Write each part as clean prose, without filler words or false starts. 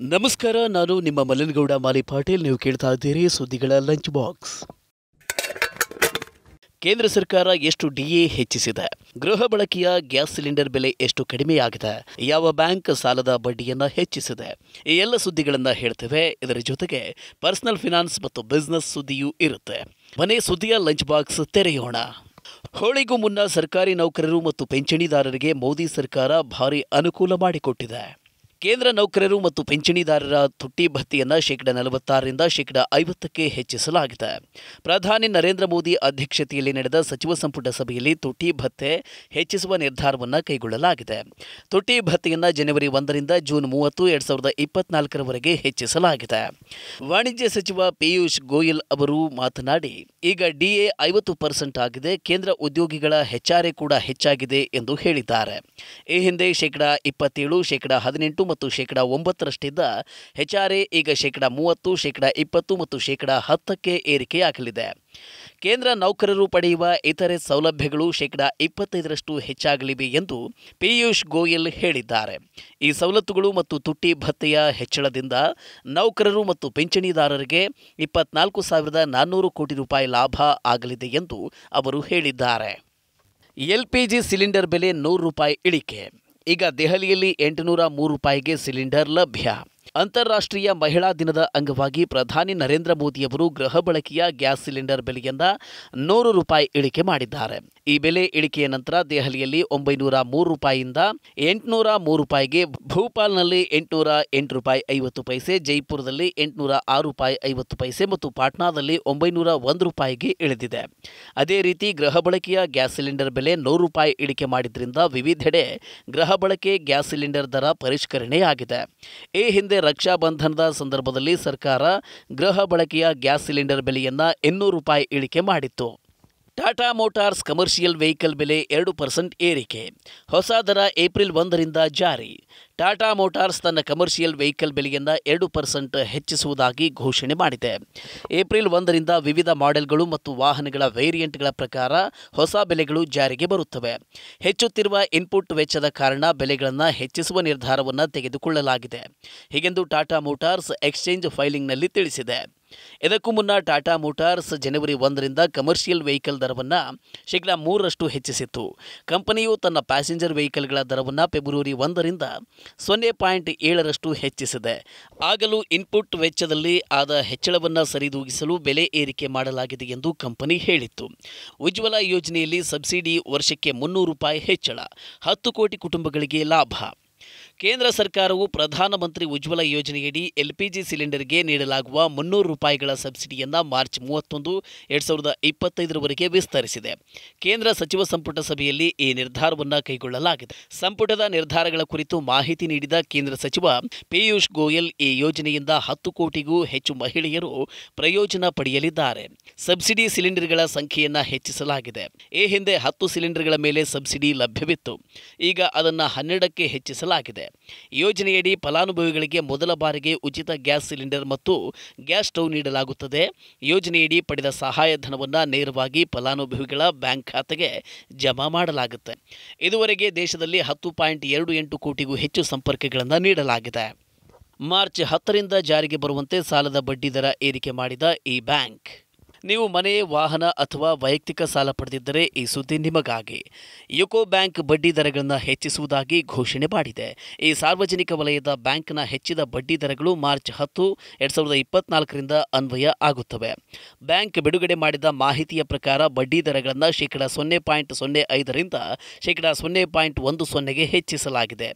ನಮಸ್ಕಾರ, ನಾನು ನಿಮ್ಮ ಮಲ್ಲನಗೌಡ ಮಾಲಿ ಪಾಟೀಲ್. ನೀವು ಕೇಳ್ತಾ ಇದ್ದೀರಿ ಸುದ್ದಿಗಳ ಲಂಚ್ ಬಾಕ್ಸ್. ಕೇಂದ್ರ ಸರ್ಕಾರ ಎಷ್ಟು ಡಿಎ ಹೆಚ್ಚಿಸಿದೆ? ಗೃಹ ಬಳಕೆಯ ಗ್ಯಾಸ್ ಸಿಲಿಂಡರ್ ಬೆಲೆ ಎಷ್ಟು ಕಡಿಮೆಯಾಗಿದೆ? ಯಾವ ಬ್ಯಾಂಕ್ ಸಾಲದ ಬಡ್ಡಿಯನ್ನು ಹೆಚ್ಚಿಸಿದೆ? ಈ ಎಲ್ಲ ಸುದ್ದಿಗಳನ್ನು ಹೇಳ್ತೇವೆ. ಇದರ ಜೊತೆಗೆ ಪರ್ಸನಲ್ ಫಿನಾನ್ಸ್ ಮತ್ತು ಬಿಸ್ನೆಸ್ ಸುದ್ದಿಯೂ ಇರುತ್ತೆ. ಮನೆ ಸುದ್ದಿಯ ಲಂಚ್ ಬಾಕ್ಸ್ ತೆರೆಯೋಣ. ಹೋಳಿಗೂ ಮುನ್ನ ಸರ್ಕಾರಿ ನೌಕರರು ಮತ್ತು ಪಿಂಚಣಿದಾರರಿಗೆ ಮೋದಿ ಸರ್ಕಾರ ಭಾರಿ ಅನುಕೂಲ ಮಾಡಿಕೊಟ್ಟಿದೆ. ಕೇಂದ್ರ ನೌಕರರು ಮತ್ತು ಪಿಂಚಣಿದಾರರ ತುಟ್ಟಿ ಭತ್ಯೆಯನ್ನು ಶೇಕಡಾ 46ರಿಂದ ಶೇಕಡಾ 50ಕ್ಕೆ ಹೆಚ್ಚಿಸಲಾಗಿದೆ. ಪ್ರಧಾನಿ ನರೇಂದ್ರ ಮೋದಿ ಅಧ್ಯಕ್ಷತೆಯಲ್ಲಿ ನಡೆದ ಸಚಿವ ಸಂಪುಟ ಸಭೆಯಲ್ಲಿ ತುಟ್ಟಿ ಭತ್ಯೆ ಹೆಚ್ಚಿಸುವ ನಿರ್ಧಾರವನ್ನು ಕೈಗೊಳ್ಳಲಾಗಿದೆ. ತುಟ್ಟಿ ಭತ್ಯೆಯನ್ನು ಜನವರಿ 1ರಿಂದ ಜೂನ್ 30, 2024ರವರೆಗೆ ಹೆಚ್ಚಿಸಲಾಗಿದೆ. ವಾಣಿಜ್ಯ ಸಚಿವ ಪಿಯೂಷ್ ಗೋಯಲ್ ಅವರು ಮಾತನಾಡಿ, ಈಗ ಡಿಎ 50% ಆಗಿದೆ. ಕೇಂದ್ರ ಉದ್ಯೋಗಿಗಳ ಹೆಚ್ಚಾರೆ ಕೂಡ ಹೆಚ್ಚಾಗಿದೆ ಎಂದು ಹೇಳಿದ್ದಾರೆ. ಈ ಹಿಂದೆ ಶೇಕಡಾ 27, ಶೇಕಡಾ 18 ಮತ್ತು ಶೇಕಡಾ 9ರಷ್ಟಿದ್ದ ಹೆಚ್ಚಾರೆ ಈಗ ಶೇಕಡಾ 30, ಶೇಕಡಾ 20 ಮತ್ತು ಶೇಕಡಾ 10ಕ್ಕೆ ಏರಿಕೆಯಾಗಲಿದೆ. ಕೇಂದ್ರ ನೌಕರರು ಪಡೆಯುವ ಇತರೆ ಸೌಲಭ್ಯಗಳು ಶೇಕಡಾ 25ರಷ್ಟು ಹೆಚ್ಚಾಗಲಿವೆ ಎಂದು ಪಿಯೂಷ್ ಗೋಯಲ್ ಹೇಳಿದ್ದಾರೆ. ಈ ಸವಲತ್ತುಗಳು ಮತ್ತು ತುಟ್ಟಿ ಭತ್ಯೆಯ ಹೆಚ್ಚಳದಿಂದ ನೌಕರರು ಮತ್ತು ಪಿಂಚಣಿದಾರರಿಗೆ 24,400 ಕೋಟಿ ರೂಪಾಯಿ ಲಾಭ ಆಗಲಿದೆ ಎಂದು ಅವರು ಹೇಳಿದ್ದಾರೆ. ಎಲ್ಪಿಜಿ ಸಿಲಿಂಡರ್ ಬೆಲೆ 100 ರೂಪಾಯಿ ಇಳಿಕೆ. ಈಗ ದೆಹಲಿಯಲ್ಲಿ 803 ರೂಪಾಯಿಗೆ ಸಿಲಿಂಡರ್ ಲಭ್ಯ. ಅಂತಾರಾಷ್ಟ್ರೀಯ ಮಹಿಳಾ ದಿನದ ಅಂಗವಾಗಿ ಪ್ರಧಾನಿ ನರೇಂದ್ರ ಮೋದಿಯವರು ಗೃಹ ಬಳಕೆಯ ಗ್ಯಾಸ್ ಸಿಲಿಂಡರ್ ಬೆಲೆಯನ್ನು 100 ರೂಪಾಯಿ ಇಳಿಕೆ ಮಾಡಿದ್ದಾರೆ. ಈ ಬೆಲೆ ಇಳಿಕೆಯ ನಂತರ ದೆಹಲಿಯಲ್ಲಿ 903 ರೂಪಾಯಿಯಿಂದ 803 ರೂಪಾಯಿಗೆ, ಭೂಪಾಲ್ನಲ್ಲಿ 808 ರೂಪಾಯಿ 50 ಪೈಸೆ, ಜೈಪುರದಲ್ಲಿ 806 ರೂಪಾಯಿ 50 ಪೈಸೆ ಮತ್ತು ಪಾಟ್ನಾದಲ್ಲಿ 901 ರೂಪಾಯಿಗೆ ಇಳಿದಿದೆ. ಅದೇ ರೀತಿ ಗೃಹ ಬಳಕೆಯ ಗ್ಯಾಸ್ ಸಿಲಿಂಡರ್ ಬೆಲೆ 100 ರೂಪಾಯಿ ಇಳಿಕೆ ಮಾಡಿದ್ರಿಂದ ವಿವಿಧೆಡೆ ಗೃಹ ಬಳಕೆ ಗ್ಯಾಸ್ ಸಿಲಿಂಡರ್ ದರ ಪರಿಷ್ಕರಣೆಯಾಗಿದೆ. ಈ ಹಿಂದೆ ರಕ್ಷಾ ಬಂಧನದ ಸಂದರ್ಭದಲ್ಲಿ ಸರ್ಕಾರ ಗೃಹ ಬಳಕೆಯ ಗ್ಯಾಸ್ ಸಿಲಿಂಡರ್ ಬೆಲೆಯನ್ನು 200 ರೂಪಾಯಿ ಇಳಿಕೆ ಮಾಡಿತ್ತು. ಟಾಟಾ ಮೋಟಾರ್ಸ್ ಕಮರ್ಷಿಯಲ್ ವೆಹಿಕಲ್ ಬೆಲೆ 2% ಏರಿಕೆ. ಹೊಸ ದರ ಏಪ್ರಿಲ್ 1ರಿಂದ ಜಾರಿ. ಟಾಟಾ ಮೋಟಾರ್ಸ್ ತನ್ನ ಕಮರ್ಷಿಯಲ್ ವೆಹಿಕಲ್ ಬೆಲೆಯನ್ನು 2% ಹೆಚ್ಚಿಸುವುದಾಗಿ ಘೋಷಣೆ ಮಾಡಿದೆ. ಏಪ್ರಿಲ್ 1ರಿಂದ ವಿವಿಧ ಮಾಡೆಲ್ಗಳು ಮತ್ತು ವಾಹನಗಳ ವೇರಿಯಂಟ್ಗಳ ಪ್ರಕಾರ ಹೊಸ ಬೆಲೆಗಳು ಜಾರಿಗೆ ಬರುತ್ತವೆ. ಹೆಚ್ಚುತ್ತಿರುವ ಇನ್ಪುಟ್ ವೆಚ್ಚದ ಕಾರಣ ಬೆಲೆಗಳನ್ನು ಹೆಚ್ಚಿಸುವ ನಿರ್ಧಾರವನ್ನು ತೆಗೆದುಕೊಳ್ಳಲಾಗಿದೆ. ಹೀಗೆಂದು ಟಾಟಾ ಮೋಟಾರ್ಸ್ ಎಕ್ಸ್ಚೇಂಜ್ ಫೈಲಿಂಗ್ನಲ್ಲಿ ತಿಳಿಸಿದೆ. ಇದಕ್ಕೂ ಮುನ್ನ ಟಾಟಾ ಮೋಟಾರ್ಸ್ ಜನವರಿ 1ರಿಂದ ಕಮರ್ಷಿಯಲ್ ವೆಹಿಕಲ್ ದರವನ್ನು ಶೇಕಡಾ 3ರಷ್ಟು ಹೆಚ್ಚಿಸಿತ್ತು. ಕಂಪನಿಯು ತನ್ನ ಪ್ಯಾಸೆಂಜರ್ ವೆಹಿಕಲ್ಗಳ ದರವನ್ನು ಫೆಬ್ರವರಿ 1ರಿಂದ 0.7ರಷ್ಟು ಹೆಚ್ಚಿಸಿದೆ. ಆಗಲೂ ಇನ್ಪುಟ್ ವೆಚ್ಚದಲ್ಲಿ ಆದ ಹೆಚ್ಚಳವನ್ನು ಸರಿದೂಗಿಸಲು ಬೆಲೆ ಏರಿಕೆ ಮಾಡಲಾಗಿದೆ ಎಂದು ಕಂಪನಿ ಹೇಳಿತ್ತು. ಉಜ್ವಲ ಯೋಜನೆಯಲ್ಲಿ ಸಬ್ಸಿಡಿ ವರ್ಷಕ್ಕೆ 300 ರೂಪಾಯಿ ಹೆಚ್ಚಳ, 10 ಕೋಟಿ ಕುಟುಂಬಗಳಿಗೆ ಲಾಭ. ಕೇಂದ್ರ ಸರ್ಕಾರವು ಪ್ರಧಾನಮಂತ್ರಿ ಉಜ್ವಲ ಯೋಜನೆಯಡಿ ಎಲ್ಪಿಜಿ ಸಿಲಿಂಡರ್ಗೆ ನೀಡಲಾಗುವ 300 ರೂಪಾಯಿಗಳ ಸಬ್ಸಿಡಿಯನ್ನು ಮಾರ್ಚ್ 31, 2025ರವರೆಗೆ ವಿಸ್ತರಿಸಿದೆ. ಕೇಂದ್ರ ಸಚಿವ ಸಂಪುಟ ಸಭೆಯಲ್ಲಿ ಈ ನಿರ್ಧಾರವನ್ನು ಕೈಗೊಳ್ಳಲಾಗಿದೆ. ಸಂಪುಟದ ನಿರ್ಧಾರಗಳ ಕುರಿತು ಮಾಹಿತಿ ನೀಡಿದ ಕೇಂದ್ರ ಸಚಿವ ಪಿಯೂಷ್ ಗೋಯಲ್, ಈ ಯೋಜನೆಯಿಂದ 10 ಕೋಟಿಗೂ ಹೆಚ್ಚು ಮಹಿಳೆಯರು ಪ್ರಯೋಜನ ಪಡೆಯಲಿದ್ದಾರೆ. ಸಬ್ಸಿಡಿ ಸಿಲಿಂಡರ್ಗಳ ಸಂಖ್ಯೆಯನ್ನು ಹೆಚ್ಚಿಸಲಾಗಿದೆ. ಈ ಹಿಂದೆ 10 ಸಿಲಿಂಡರ್ಗಳ ಮೇಲೆ ಸಬ್ಸಿಡಿ ಲಭ್ಯವಿತ್ತು. ಈಗ ಅದನ್ನು 12ಕ್ಕೆ ಹೆಚ್ಚಿಸಲಾಗಿದೆ. ಯೋಜನೆಯಡಿ ಫಲಾನುಭವಿಗಳಿಗೆ ಮೊದಲ ಬಾರಿಗೆ ಉಚಿತ ಗ್ಯಾಸ್ ಸಿಲಿಂಡರ್ ಮತ್ತು ಗ್ಯಾಸ್ ಸ್ಟೌವ್ ನೀಡಲಾಗುತ್ತದೆ. ಯೋಜನೆಯಡಿ ಪಡೆದ ಸಹಾಯಧನವನ್ನು ನೇರವಾಗಿ ಫಲಾನುಭವಿಗಳ ಬ್ಯಾಂಕ್ ಖಾತೆಗೆ ಜಮಾ ಮಾಡಲಾಗುತ್ತೆ. ಇದುವರೆಗೆ ದೇಶದಲ್ಲಿ 10.28 ಕೋಟಿಗೂ ಹೆಚ್ಚು ಸಂಪರ್ಕಗಳನ್ನು ನೀಡಲಾಗಿದೆ. ಮಾರ್ಚ್ 10ರಿಂದ ಜಾರಿಗೆ ಬರುವಂತೆ ಸಾಲದ ಬಡ್ಡಿ ದರ ಏರಿಕೆ ಮಾಡಿದ ಈ ಬ್ಯಾಂಕ್. ನೀವು ಮನೆ, ವಾಹನ ಅಥವಾ ವೈಯಕ್ತಿಕ ಸಾಲ ಪಡೆದಿದ್ದರೆ ಈ ಸುದ್ದಿ ನಿಮಗಾಗಿ. ಯುಕೋ ಬ್ಯಾಂಕ್ ಬಡ್ಡಿ ದರಗಳನ್ನು ಹೆಚ್ಚಿಸುವುದಾಗಿ ಘೋಷಣೆ ಮಾಡಿದೆ. ಈ ಸಾರ್ವಜನಿಕ ವಲಯದ ಬ್ಯಾಂಕ್ನ ಹೆಚ್ಚಿದ ಬಡ್ಡಿ ದರಗಳು ಮಾರ್ಚ್ 10, 2024ರಿಂದ ಅನ್ವಯ ಆಗುತ್ತವೆ. ಬ್ಯಾಂಕ್ ಬಿಡುಗಡೆ ಮಾಡಿದ ಮಾಹಿತಿಯ ಪ್ರಕಾರ ಬಡ್ಡಿ ದರಗಳನ್ನು ಶೇಕಡಾ 0.05ರಿಂದ ಶೇಕಡಾ 0.10ಗೆ ಹೆಚ್ಚಿಸಲಾಗಿದೆ.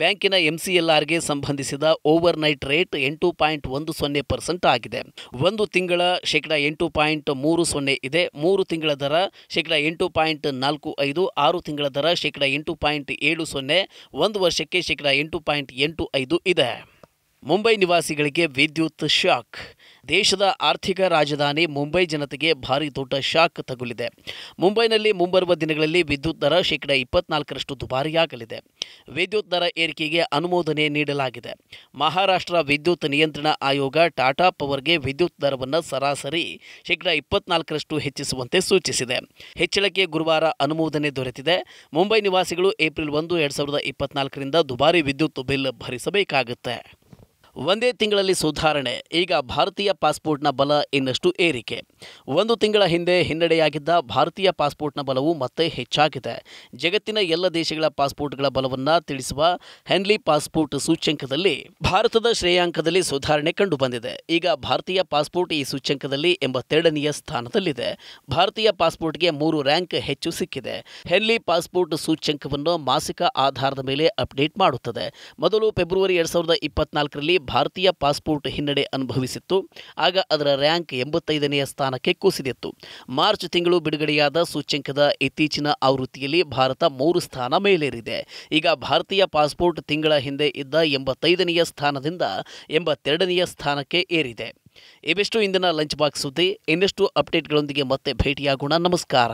ಬ್ಯಾಂಕಿನ MCLRಗೆ ಸಂಬಂಧಿಸಿದ ಓವರ್ ನೈಟ್ ರೇಟ್ 8.10% ಆಗಿದೆ. ಒಂದು ತಿಂಗಳ ಶೇಕಡಾ 8.30 ಇದೆ. 3 ತಿಂಗಳ ದರ ಶೇಕಡಾ 8.45, 6 ತಿಂಗಳ ದರ ಶೇಕಡಾ 8.70, 1 ವರ್ಷಕ್ಕೆ ಶೇಕಡಾ 8.85 ಇದೆ. ಮುಂಬೈ ನಿವಾಸಿಗಳಿಗೆ ವಿದ್ಯುತ್ ಶಾಕ್. ದೇಶದ ಆರ್ಥಿಕ ರಾಜಧಾನಿ ಮುಂಬೈ ಜನತೆಗೆ ಭಾರಿ ದೊಡ್ಡ ಶಾಕ್ ತಗುಲಿದೆ. ಮುಂಬೈನಲ್ಲಿ ಮುಂಬರುವ ದಿನಗಳಲ್ಲಿ ವಿದ್ಯುತ್ ದರ ಶೇಕಡಾ 24ರಷ್ಟು ದುಬಾರಿಯಾಗಲಿದೆ. ವಿದ್ಯುತ್ ದರ ಏರಿಕೆಗೆ ಅನುಮೋದನೆ ನೀಡಲಾಗಿದೆ. ಮಹಾರಾಷ್ಟ್ರ ವಿದ್ಯುತ್ ನಿಯಂತ್ರಣ ಆಯೋಗ ಟಾಟಾ ಪವರ್ಗೆ ವಿದ್ಯುತ್ ದರವನ್ನು ಸರಾಸರಿ ಶೇಕಡಾ 24ರಷ್ಟು ಹೆಚ್ಚಿಸುವಂತೆ ಸೂಚಿಸಿದೆ. ಹೆಚ್ಚಳಕ್ಕೆ ಗುರುವಾರ ಅನುಮೋದನೆ ದೊರೆತಿದೆ. ಮುಂಬೈ ನಿವಾಸಿಗಳು ಏಪ್ರಿಲ್ 1, 2024ರಿಂದ ದುಬಾರಿ ವಿದ್ಯುತ್ ಬಿಲ್ ಭರಿಸಬೇಕಾಗುತ್ತೆ. ಒಂದೇ ತಿಂಗಳಲ್ಲಿ ಸುಧಾರಣೆ, ಈಗ ಭಾರತೀಯ ಪಾಸ್ಪೋರ್ಟ್ನ ಬಲ ಇನ್ನಷ್ಟು ಏರಿಕೆ. ಒಂದು ತಿಂಗಳ ಹಿಂದೆ ಹಿನ್ನಡೆಯಾಗಿದ್ದ ಭಾರತೀಯ ಪಾಸ್ಪೋರ್ಟ್ನ ಬಲವು ಮತ್ತೆ ಹೆಚ್ಚಾಗಿದೆ. ಜಗತ್ತಿನ ಎಲ್ಲ ದೇಶಗಳ ಪಾಸ್ಪೋರ್ಟ್ಗಳ ಬಲವನ್ನು ತಿಳಿಸುವ ಹೆನ್ಲಿ ಪಾಸ್ಪೋರ್ಟ್ ಸೂಚ್ಯಂಕದಲ್ಲಿ ಭಾರತದ ಶ್ರೇಯಾಂಕದಲ್ಲಿ ಸುಧಾರಣೆ ಕಂಡುಬಂದಿದೆ. ಈಗ ಭಾರತೀಯ ಪಾಸ್ಪೋರ್ಟ್ ಈ ಸೂಚ್ಯಂಕದಲ್ಲಿ 82ನೇ ಸ್ಥಾನದಲ್ಲಿದೆ. ಭಾರತೀಯ ಪಾಸ್ಪೋರ್ಟ್ಗೆ 3 ರ್ಯಾಂಕ್ ಹೆಚ್ಚು ಸಿಕ್ಕಿದೆ. ಹೆನ್ಲಿ ಪಾಸ್ಪೋರ್ಟ್ ಸೂಚ್ಯಂಕವನ್ನು ಮಾಸಿಕ ಆಧಾರದ ಮೇಲೆ ಅಪ್ಡೇಟ್ ಮಾಡುತ್ತದೆ. ಮೊದಲು ಫೆಬ್ರವರಿ 2024ರಲ್ಲಿ ಭಾರತೀಯ ಪಾಸ್ಪೋರ್ಟ್ ಹಿನ್ನಡೆ ಅನುಭವಿಸಿತ್ತು. ಆಗ ಅದರ ರ್ಯಾಂಕ್ 85ನೇ ಸ್ಥಾನಕ್ಕೆ ಕುಸಿದಿತ್ತು. ಮಾರ್ಚ್ ತಿಂಗಳು ಬಿಡುಗಡೆಯಾದ ಸೂಚ್ಯಂಕದ ಇತ್ತೀಚಿನ ಆವೃತ್ತಿಯಲ್ಲಿ ಭಾರತ 3 ಸ್ಥಾನ ಮೇಲೇರಿದೆ. ಈಗ ಭಾರತೀಯ ಪಾಸ್ಪೋರ್ಟ್ ತಿಂಗಳ ಹಿಂದೆ ಇದ್ದ 85ನೇ ಸ್ಥಾನದಿಂದ 82ನೇ ಸ್ಥಾನಕ್ಕೆ ಏರಿದೆ. ಇವೆಷ್ಟು ಇಂದಿನ ಲಂಚ್ ಬಾಕ್ಸ್ ಸುದ್ದಿ. ಇನ್ನಷ್ಟು ಅಪ್ಡೇಟ್ಗಳೊಂದಿಗೆ ಮತ್ತೆ ಭೇಟಿಯಾಗೋಣ. ನಮಸ್ಕಾರ.